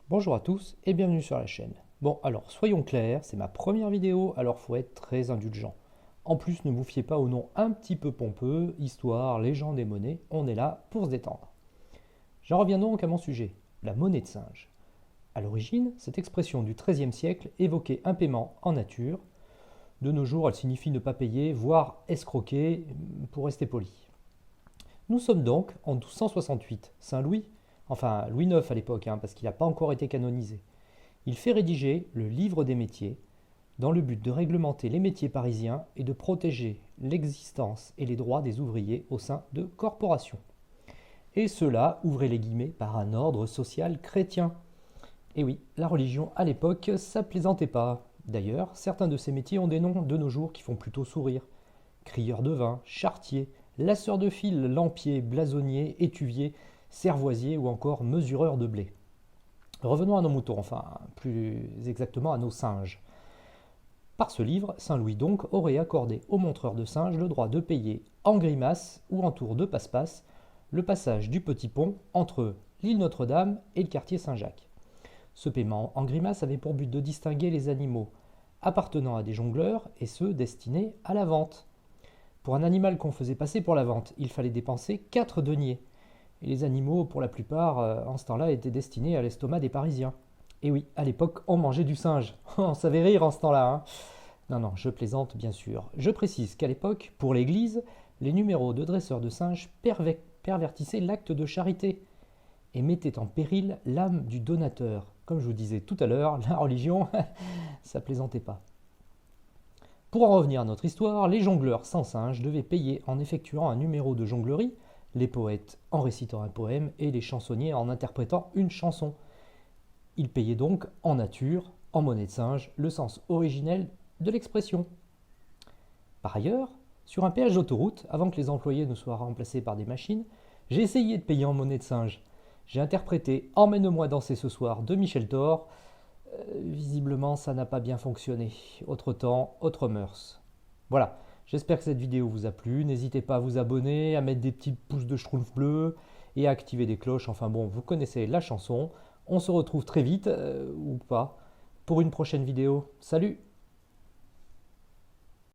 Bonjour à tous et bienvenue sur la chaîne. Bon, alors soyons clairs, c'est ma première vidéo, alors faut être très indulgent. En plus, ne vous fiez pas au nom un petit peu pompeux, histoire, légende et monnaie, on est là pour se détendre. J'en reviens donc à mon sujet, la monnaie de singe. À l'origine, cette expression du XIIIe siècle évoquait un paiement en nature. De nos jours, elle signifie ne pas payer, voire escroquer, pour rester poli. Nous sommes donc en 1268. Saint Louis, enfin Louis IX à l'époque, parce qu'il n'a pas encore été canonisé, il fait rédiger le Livre des métiers dans le but de réglementer les métiers parisiens et de protéger l'existence et les droits des ouvriers au sein de corporations. Et cela, ouvrez les guillemets, par un ordre social chrétien. Et oui, la religion à l'époque, ça plaisantait pas. D'ailleurs, certains de ces métiers ont des noms de nos jours qui font plutôt sourire. Crieur de vin, charretier, lasseur de fil, lampier, blasonnier, étuvier, cervoisier ou encore mesureur de blé. Revenons à nos moutons, enfin plus exactement à nos singes. Par ce livre, Saint Louis donc aurait accordé aux montreurs de singes le droit de payer en grimace ou en tour de passe-passe le passage du petit pont entre l'île Notre-Dame et le quartier Saint-Jacques. Ce paiement en grimace avait pour but de distinguer les animaux appartenant à des jongleurs et ceux destinés à la vente. Pour un animal qu'on faisait passer pour la vente, il fallait dépenser 4 deniers. Et les animaux, pour la plupart, en ce temps-là, étaient destinés à l'estomac des Parisiens. Et oui, à l'époque, on mangeait du singe. On savait rire en ce temps-là, hein. Non, non, je plaisante, bien sûr. Je précise qu'à l'époque, pour l'Église, les numéros de dresseurs de singes pervertissaient l'acte de charité et mettaient en péril l'âme du donateur. Comme je vous disais tout à l'heure, la religion, ça plaisantait pas. Pour en revenir à notre histoire, les jongleurs sans singe devaient payer en effectuant un numéro de jonglerie, les poètes en récitant un poème et les chansonniers en interprétant une chanson. Ils payaient donc en nature, en monnaie de singe, le sens originel de l'expression. Par ailleurs, sur un péage d'autoroute, avant que les employés ne soient remplacés par des machines, j'ai essayé de payer en monnaie de singe. J'ai interprété Emmène-moi danser ce soir de Michel Thor. Visiblement, ça n'a pas bien fonctionné. Autre temps, autre mœurs. Voilà, j'espère que cette vidéo vous a plu. N'hésitez pas à vous abonner, à mettre des petits pouces de schtroumpf bleu et à activer des cloches. Enfin bon, vous connaissez la chanson. On se retrouve très vite, ou pas, pour une prochaine vidéo. Salut!